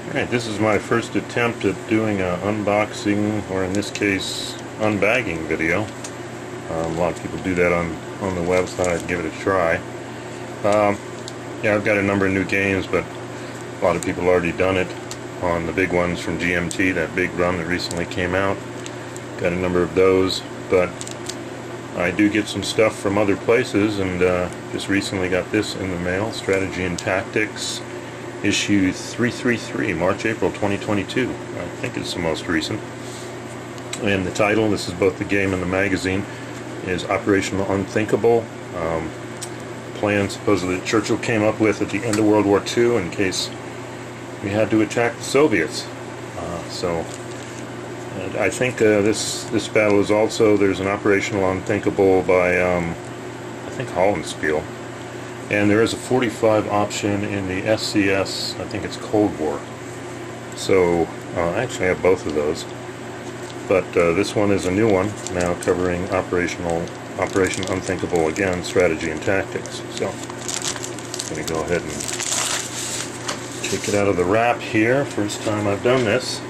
Alright, this is my first attempt at doing an unboxing, or in this case, unbagging video. A lot of people do that on the website. I'd give it a try. Yeah, I've got a number of new games, but a lot of people have already done it on the big ones from GMT, that big run that recently came out. Got a number of those, but I do get some stuff from other places, and just recently got this in the mail, Strategy and Tactics, issue 333, March-April 2022. I think it's the most recent. And the title, this is both the game and the magazine, is Operational Unthinkable. Plan supposedly that Churchill came up with at the end of World War II in case we had to attack the Soviets. I think this battle is also, there's an Operational Unthinkable by, I think Hollandspiel. And there is a 45 option in the SCS, I think it's Cold War. So, I actually have both of those. But this one is a new one, now covering Operation Unthinkable again, Strategy and Tactics. So, I'm going to go ahead and take it out of the wrap here. First time I've done this.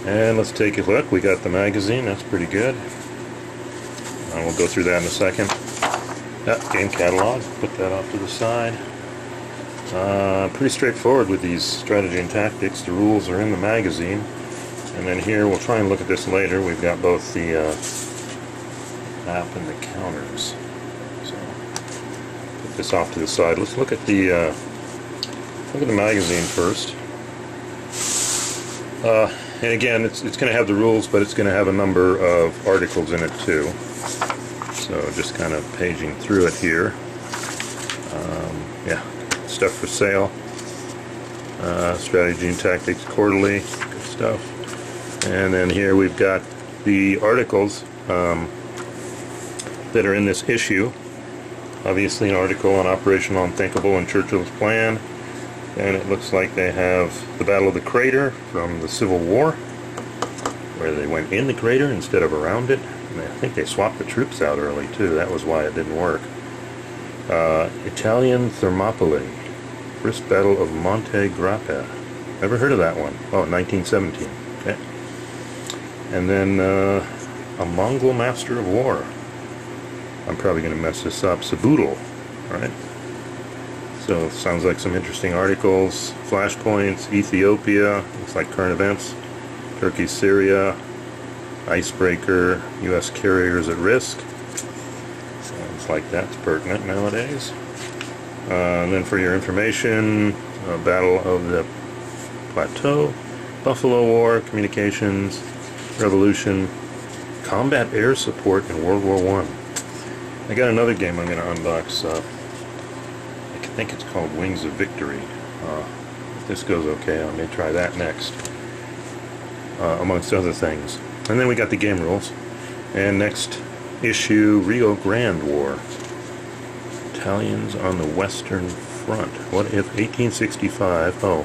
And let's take a look. We got the magazine, that's pretty good. We'll go through that in a second. Game catalog, put that off to the side. Pretty straightforward with these Strategy and Tactics. The rules are in the magazine. And then here, we'll try and look at this later. We've got both the map and the counters. So, put this off to the side. Let's look at the magazine first. And again, it's going to have the rules, but it's going to have a number of articles in it too. So just kind of paging through it here. Yeah, stuff for sale. Strategy and Tactics Quarterly, good stuff. And then here we've got the articles that are in this issue. Obviously an article on Operation Unthinkable and Churchill's plan. And it looks like they have the Battle of the Crater from the Civil War, where they went in the crater instead of around it. And I think they swapped the troops out early too. That was why it didn't work. Italian Thermopylae, First Battle of Monte, Grappa. Never heard of that one. Oh, 1917. Okay. And then a Mongol Master of War. I'm probably going to mess this up. Saboodle. Alright. So, sounds like some interesting articles. Flashpoints, Ethiopia, looks like current events. Turkey, Syria, Icebreaker, U.S. carriers at risk. Sounds like that's pertinent nowadays. And then for your information, Battle of the Plateau, Buffalo War, Communications, Revolution, Combat Air Support in World War I. I got another game I'm going to unbox. I think it's called Wings of Victory. If this goes okay, I may try that next. Amongst other things. And then we got the game rules. And next issue, Rio Grande War. Italians on the Western Front. What if 1865... Oh,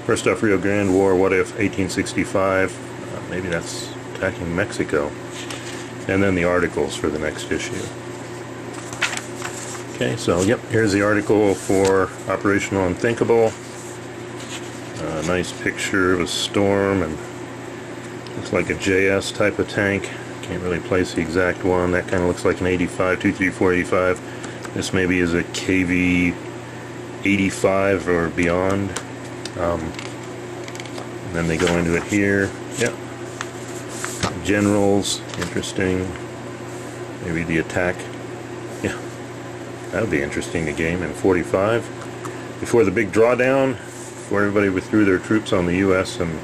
first off, Rio Grande War, what if 1865... maybe that's attacking Mexico. And then the articles for the next issue. Okay, so yep, here's the article for Operational Unthinkable. Nice picture of a storm, and looks like a JS type of tank. Can't really place the exact one. That kind of looks like an 85, 23485. This maybe is a KV 85 or beyond. And then they go into it here. Yep. Generals, interesting. Maybe the attack. Yeah, that would be interesting to game in 45. Before the big drawdown, before everybody withdrew their troops on the US and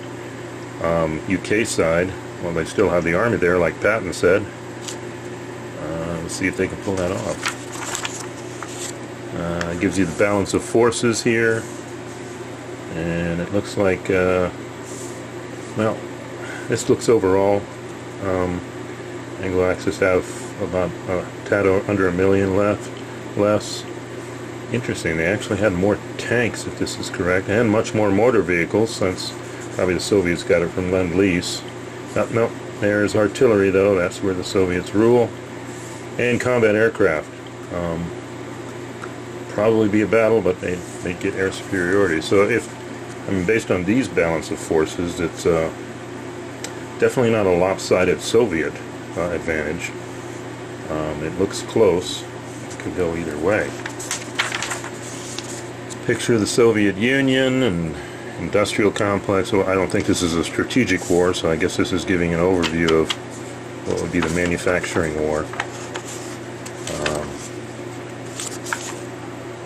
UK side, well, they still have the army there, like Patton said. Let's see if they can pull that off. It gives you the balance of forces here, and it looks like, well, this looks overall. Anglo-Axis have about a tad under 1 million less. Interesting, they actually had more tanks, if this is correct, and much more motor vehicles, since probably the Soviets got it from Lend-Lease. Nope, there's artillery though, that's where the Soviets rule. And combat aircraft. Probably be a battle, but they'd get air superiority. So if I mean, based on these balance of forces, it's definitely not a lopsided Soviet advantage. It looks close. It could go either way. Picture of the Soviet Union and industrial complex. Well, I don't think this is a strategic war, so I guess this is giving an overview of what would be the manufacturing war.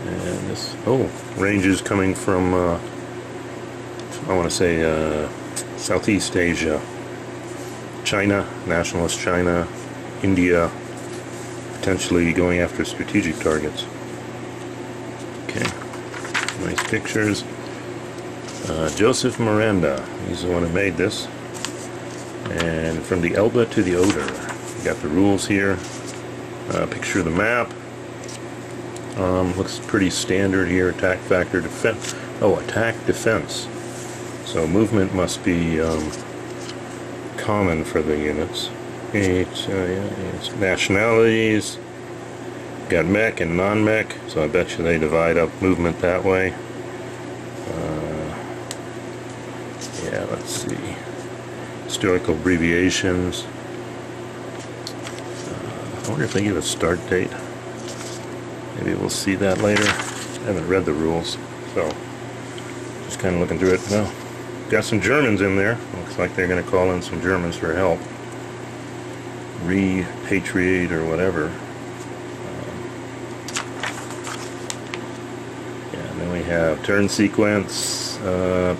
And this, ranges coming from, I want to say, Southeast Asia. China, nationalist China, India, potentially going after strategic targets. Okay, nice pictures. Joseph Miranda, he's the one who made this. And from the Elbe to the Oder, you got the rules here. Picture of the map. Looks pretty standard here. Attack, factor, defense. Oh, attack, defense. So movement must be common for the units. It's nationalities. Got mech and non-mech, so I bet you they divide up movement that way. Yeah, let's see. Historical abbreviations. I wonder if they give a start date. Maybe we'll see that later. I haven't read the rules, so just kind of looking through it. Well, got some Germans in there. Looks like they're going to call in some Germans for help. Repatriate or whatever. Yeah, and then we have turn sequence.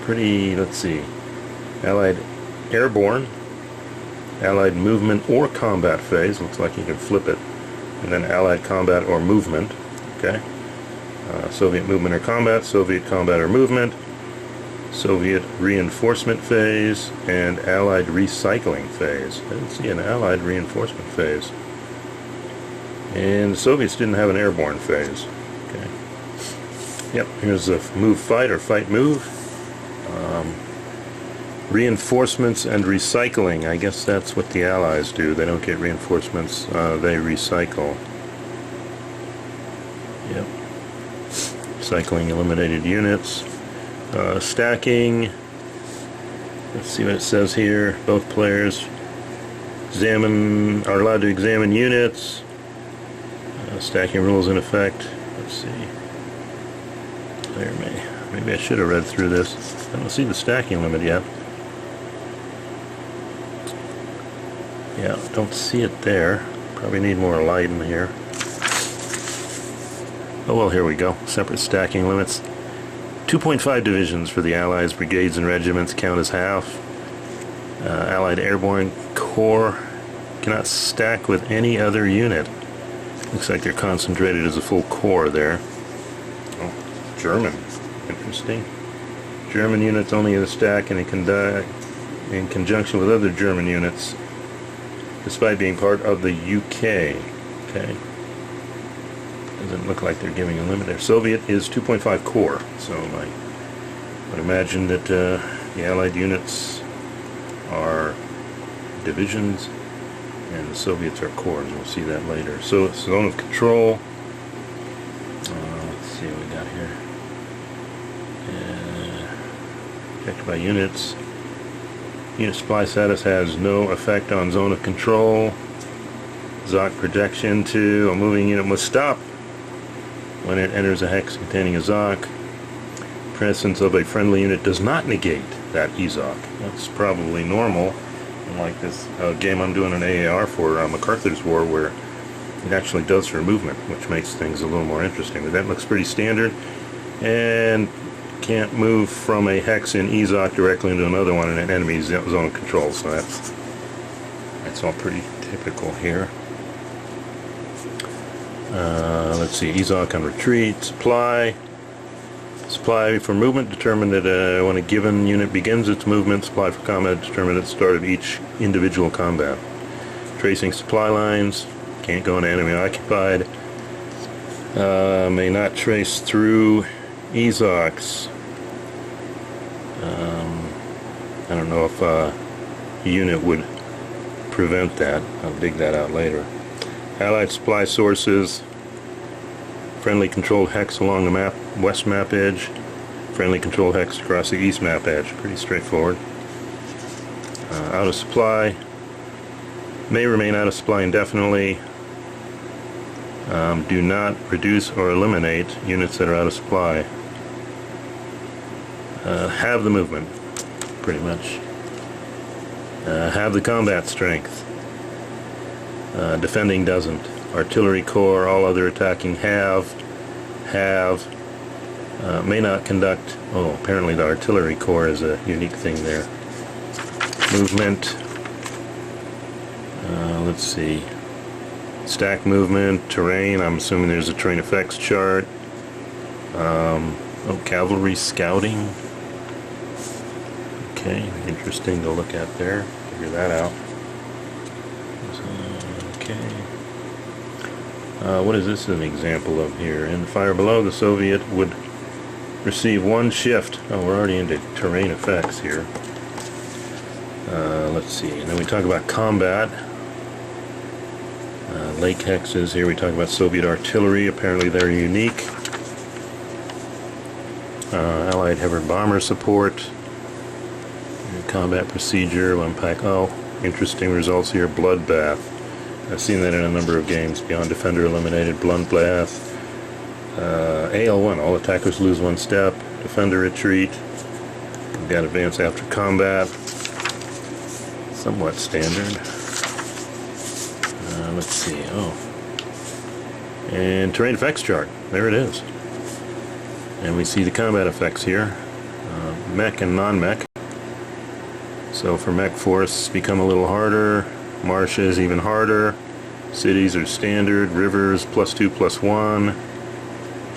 Pretty, let's see. Allied airborne. Allied movement or combat phase. Looks like you can flip it. And then Allied combat or movement. Okay. Soviet movement or combat. Soviet combat or movement. Soviet reinforcement phase and Allied recycling phase. I didn't see an Allied reinforcement phase. And the Soviets didn't have an airborne phase. Okay. Yep, here's the move fight or fight move. Reinforcements and recycling. I guess that's what the Allies do. They don't get reinforcements, they recycle. Yep. Recycling eliminated units. Stacking, let's see what it says here. Both players are allowed to examine units. Stacking rules in effect. Let's see. Maybe I should have read through this. I don't see the stacking limit yet. Yeah, don't see it there. Probably need more light in here. Oh well, here we go. Separate stacking limits. 2.5 divisions for the Allies. Brigades and regiments count as half. Allied Airborne Corps cannot stack with any other unit. Looks like they're concentrated as a full corps there. Oh, German. Interesting. German units only in a stack and it can die in conjunction with other German units despite being part of the UK. Okay. Doesn't look like they're giving a limit there. Soviet is 2.5 core, so I would imagine that the Allied units are divisions and the Soviets are cores. We'll see that later. So it's zone of control. Let's see what we got here. Checked by units. Unit supply status has no effect on zone of control. Zoc projection to a moving unit must stop when it enters a hex containing a Zoc. Presence of a friendly unit does not negate that EZOC. That's probably normal, unlike this game I'm doing an AAR for MacArthur's War, where it actually does for movement, which makes things a little more interesting. But that looks pretty standard, and can't move from a hex in EZOC directly into another one in an enemy's zone of control, so that's all pretty typical here. Let's see, EZOC on retreat, supply for movement, determined that when a given unit begins its movement. Supply for combat, determined at the start of each individual combat. Tracing supply lines, can't go into enemy occupied. May not trace through EZOCs. I don't know if a unit would prevent that. I'll dig that out later. Allied supply sources. Friendly controlled hex along the west map edge. Friendly control hex across the east map edge. Pretty straightforward. Out of supply. May remain out of supply indefinitely. Do not reduce or eliminate units that are out of supply. Have the movement, pretty much. Have the combat strength. Defending doesn't. Artillery corps, all other attacking have. May not conduct. Oh, apparently the artillery corps is a unique thing there. Movement. Let's see. Stack movement, terrain. I'm assuming there's a terrain effects chart. Oh, cavalry scouting. Okay, interesting to look at there. Figure that out. Okay. What is this an example of here? In the fire below, the Soviet would receive one shift. Oh, we're already into terrain effects here. Let's see. And then we talk about combat. Lake hexes. Here we talk about Soviet artillery. Apparently they're unique. Allied heavy bomber support. Combat procedure. One pack. Oh, interesting results here. Bloodbath. I've seen that in a number of games. Beyond defender eliminated. Bloodbath. AL1. All attackers lose one step. Defender retreat. We've got advance after combat. Somewhat standard. Let's see. Oh. And terrain effects chart. There it is. And we see the combat effects here. Mech and non-mech. So for mech forests become a little harder. Marshes even harder. Cities are standard. Rivers +2 +1.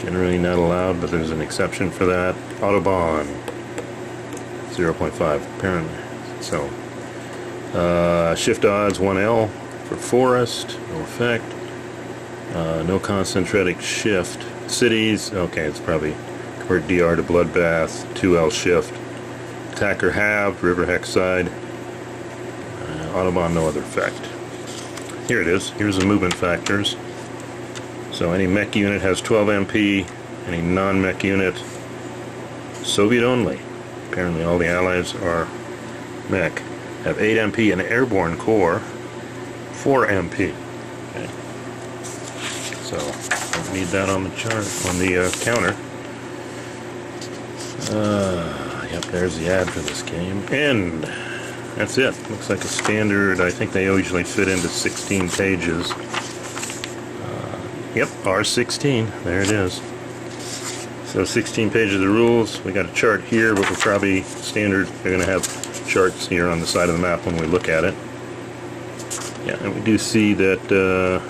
Generally not allowed, but there's an exception for that. Autobahn 0.5 apparently. So shift odds 1L for forest, no effect. No concentric shift. Cities, okay, it's probably convert DR to bloodbath. 2L shift. Attacker halved, river hex side. Autobahn no other effect. Here it is. Here's the movement factors. So any mech unit has 12 MP. Any non-mech unit, Soviet only. Apparently all the allies are mech. Have 8 MP and airborne corps 4 MP. Okay. So don't need that on the chart, on the counter. Yep, there's the ad for this game. And that's it. Looks like a standard. I think they usually fit into 16 pages. Yep, R16. There it is. So 16 pages of the rules. We got a chart here, but we're probably standard. They're going to have charts here on the side of the map when we look at it. Yeah, and we do see that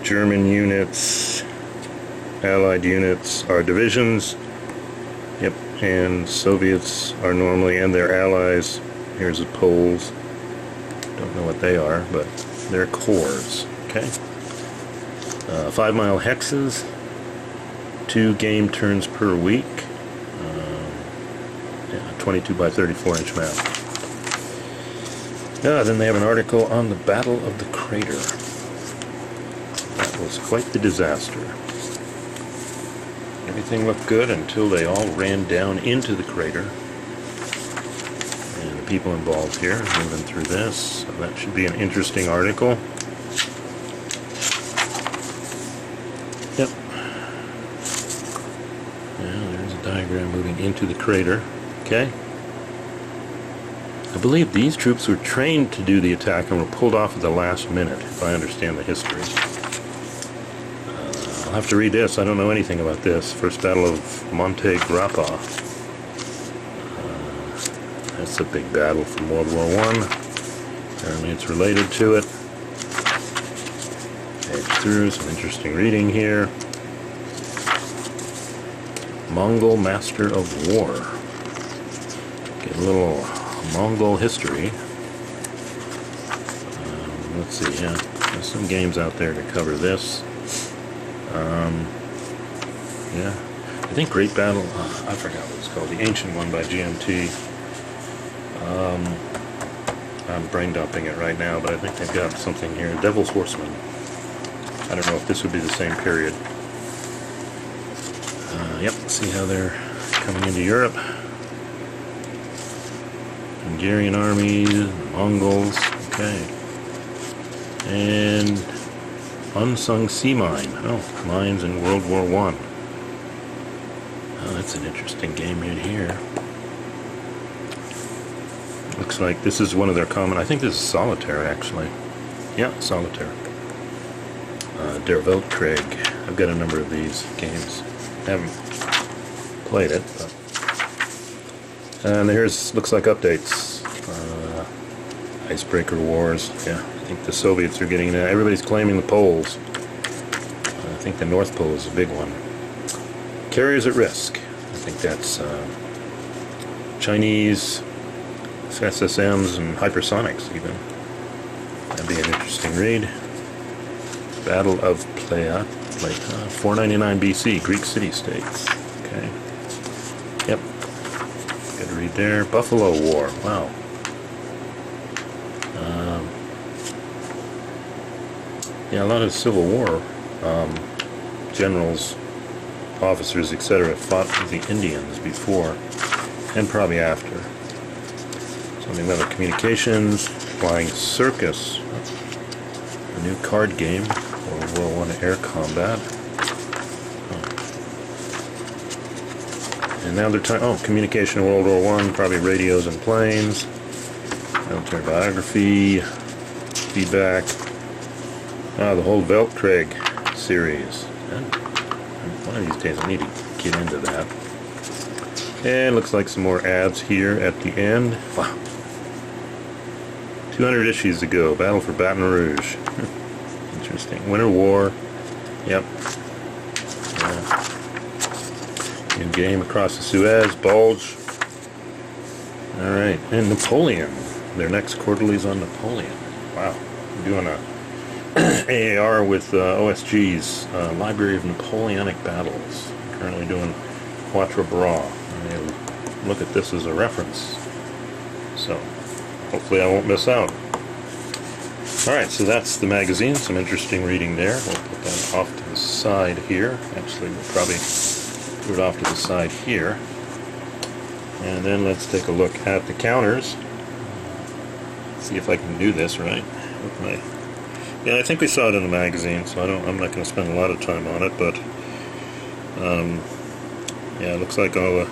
German units, Allied units are divisions. Yep, and Soviets are normally, and their allies. Here's the Poles. Don't know what they are, but they're corps. Okay. 5 mile hexes. 2 game turns per week. 22 by 34 inch map. Then they have an article on the Battle of the Crater. That was quite the disaster. Everything looked good until they all ran down into the crater. And the people involved here moving through this. So that should be an interesting article. Yep. Yeah, there's a diagram moving into the crater. Okay. I believe these troops were trained to do the attack and were pulled off at the last minute, if I understand the history. I'll have to read this. I don't know anything about this. First Battle of Monte, Grappa. That's a big battle from World War I. Apparently it's related to it. Page through, some interesting reading here. Mongol Master of War. Get a little Mongol history. Let's see, yeah. There's some games out there to cover this. Yeah, I think Great Battle, I forgot what it's called, the ancient one by GMT. I'm brain dumping it right now, but I think they've got something here. Devil's Horseman. I don't know if this would be the same period. Yep, see how they're coming into Europe. Hungarian armies, Mongols, okay. And Unsung Sea Mine. Oh, mines in World War I. Oh, that's an interesting game right here. Looks like this is one of their common, I think this is Solitaire actually. Yeah, Solitaire. Der Weltkrieg. I've got a number of these games. Haven't played it, but. And here's, looks like updates. Icebreaker Wars. Yeah, I think the Soviets are getting that. Everybody's claiming the poles. I think the North Pole is a big one. Carriers at Risk. I think that's Chinese SSMs and hypersonics even. That'd be an interesting read. Battle of Playa, 499 BC, Greek city-states. Okay. Yep. Good read there. Buffalo War. Wow. Yeah, a lot of Civil War generals, officers, etc. fought with the Indians before and probably after. Something about communications, Flying Circus, a new card game, World War I air combat. And now they're communication in World War I, probably radios and planes, military biography, feedback, the whole Weltkrieg series. And one of these days I need to get into that. And looks like some more ads here at the end. Wow. 200 issues to go. Battle for Baton Rouge. Interesting. Winter War. Yep. Yeah. New game across the Suez. Bulge. Alright. And Napoleon. Their next quarterly's on Napoleon. Wow. We're doing a AAR with OSG's Library of Napoleonic Battles. Currently doing Quatre Bras. Look at this as a reference. So, hopefully I won't miss out. Alright, so that's the magazine. Some interesting reading there. We'll put that off to the side here. Actually, we'll probably put it off to the side here. And then let's take a look at the counters. See if I can do this right. With my, yeah, I think we saw it in the magazine, so I'm not going to spend a lot of time on it, but yeah, it looks like all the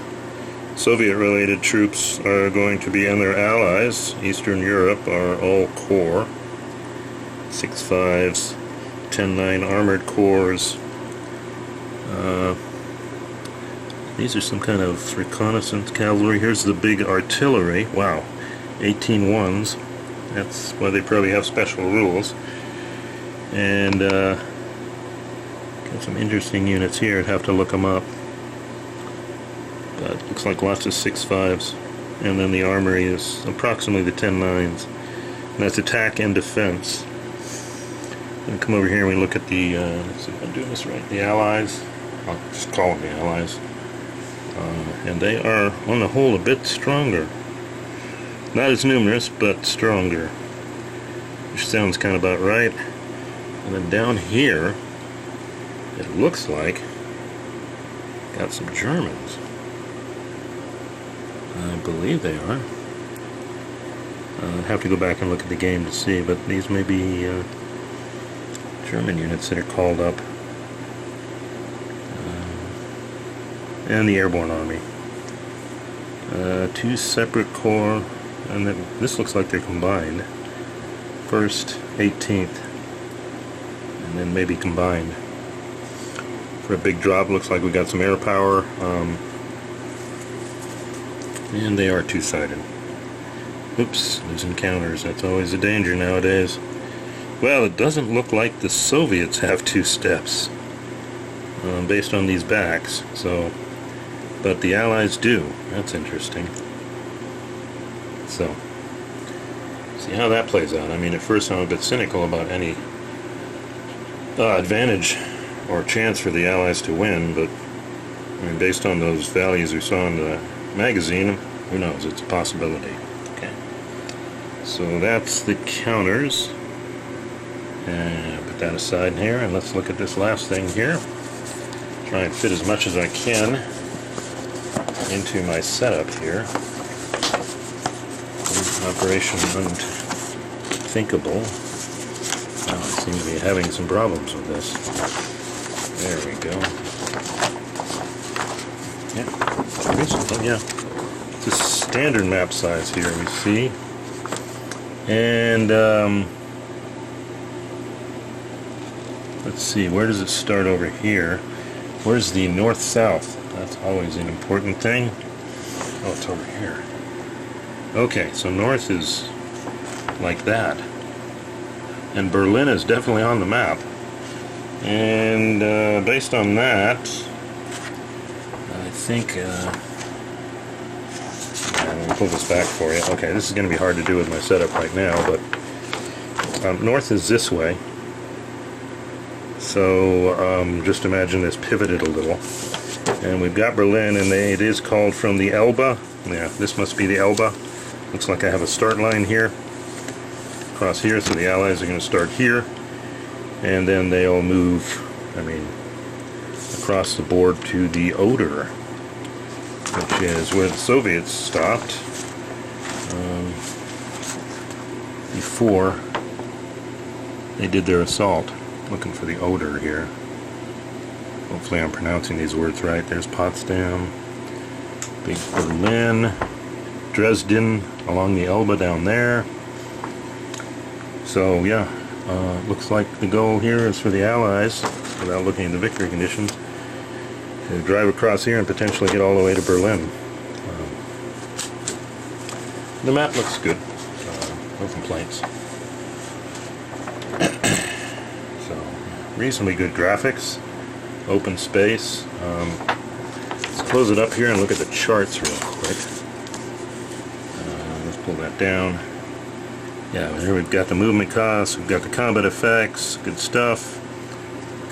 Soviet-related troops are going to be, and their allies, Eastern Europe, are all core. 6.5s, 10.9 armored cores. These are some kind of reconnaissance cavalry. Here's the big artillery. Wow, 18.1s. That's why they probably have special rules. And got some interesting units here. I'd have to look them up. But looks like lots of 6.5s. And then the armory is approximately the 10.9s. And that's attack and defense. And come over here and we look at the, let's see if I'm doing this right, the allies. I'll just call them the allies. And they are, on the whole, a bit stronger. Not as numerous, but stronger. Which sounds kind of about right. And then down here, it looks like, got some Germans. I believe they are. I'd have to go back and look at the game to see, but these may be German units that are called up. And the Airborne Army. Two separate corps, and this looks like they're combined. 1st, 18th, and then maybe combined. For a big drop, looks like we got some air power, and they are two-sided. Oops, losing counters, that's always a danger nowadays. Well, it doesn't look like the Soviets have two steps, based on these backs, so, but the Allies do. That's interesting. So, see how that plays out. I mean, at first I'm a bit cynical about any advantage or chance for the Allies to win, but I mean, based on those values we saw in the magazine, who knows, it's a possibility. Okay. So that's the counters. And put that aside here, and let's look at this last thing here. Try and fit as much as I can into my setup here. Operation Unthinkable. Oh, I seem to be having some problems with this. There we go. Yeah, recently, yeah. It's a standard map size here, we see. And, let's see, where does it start over here? Where's the north-south? That's always an important thing. Oh, it's over here. Okay, so north is like that. And Berlin is definitely on the map. And based on that, I think, let me pull this back for you. Okay, this is going to be hard to do with my setup right now, but north is this way. So just imagine this pivoted a little. And we've got Berlin, and it is called from the Elbe. Yeah, this must be the Elbe. Looks like I have a start line here. Across here, so the Allies are going to start here. And then they'll move, across the board to the Oder, which is where the Soviets stopped before they did their assault. Looking for the Oder here. Hopefully I'm pronouncing these words right. There's Potsdam, big Berlin, Dresden along the Elbe down there. So yeah, looks like the goal here is for the Allies, without looking at the victory conditions, to drive across here and potentially get all the way to Berlin. The map looks good, no complaints. So, reasonably good graphics, open space. Let's close it up here and look at the charts real quick. Let's pull that down. Yeah, here we've got the movement costs, we've got the combat effects, good stuff.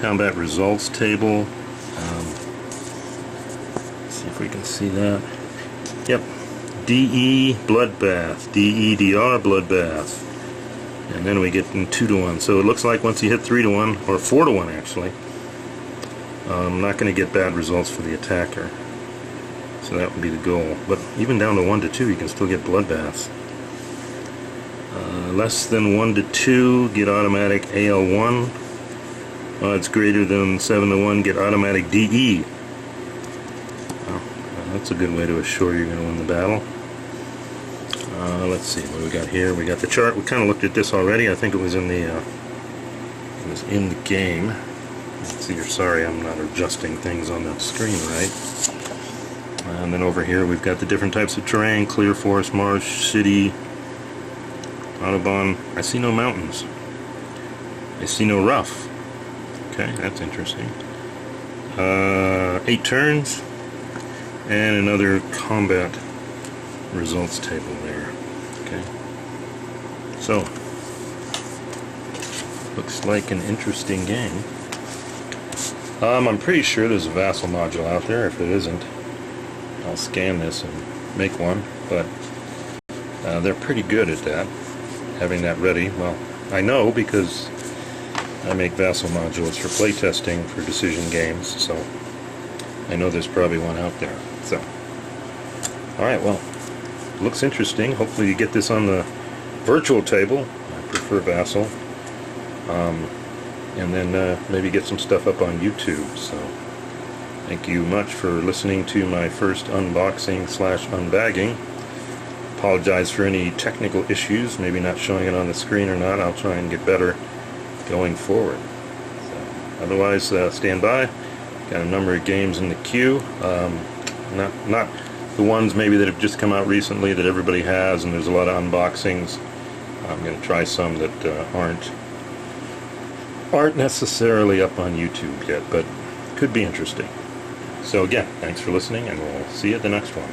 Combat results table. Let's see if we can see that. Yep. DE Bloodbath, DEDR Bloodbath. And then we get in 2-to-1. So it looks like once you hit 3-to-1, or 4-to-1 actually, I'm not going to get bad results for the attacker. So that would be the goal. But even down to 1-to-2, you can still get bloodbaths. Less than 1-to-2, get automatic AL1. Odds greater than 7-to-1, get automatic DE. Well, that's a good way to assure you're going to win the battle. Let's see what we got here. We got the chart. We kind of looked at this already. I think it was in the game. Let's see. Sorry, I'm not adjusting things on the screen right. And then over here we've got the different types of terrain: clear, forest, marsh, city, Autobahn. I see no mountains. I see no rough. Okay, that's interesting. 8 turns, and another combat results table there. Okay, so looks like an interesting game. I'm pretty sure there's a vassal module out there. If it isn't, I'll scan this and make one. But they're pretty good at that, having that ready. Well, I know because I make vassal modules for playtesting for decision games, so I know there's probably one out there. So, alright, well, looks interesting. Hopefully you get this on the virtual table. I prefer vassal. And then maybe get some stuff up on YouTube. So, thank you much for listening to my first unboxing / unbagging. Apologize for any technical issues, maybe not showing it on the screen or not. I'll try and get better going forward. So, otherwise, stand by. Got a number of games in the queue. Not the ones maybe that have just come out recently that everybody has, and there's a lot of unboxings. I'm going to try some that aren't necessarily up on YouTube yet, but could be interesting. So again, thanks for listening, and we'll see you at the next one.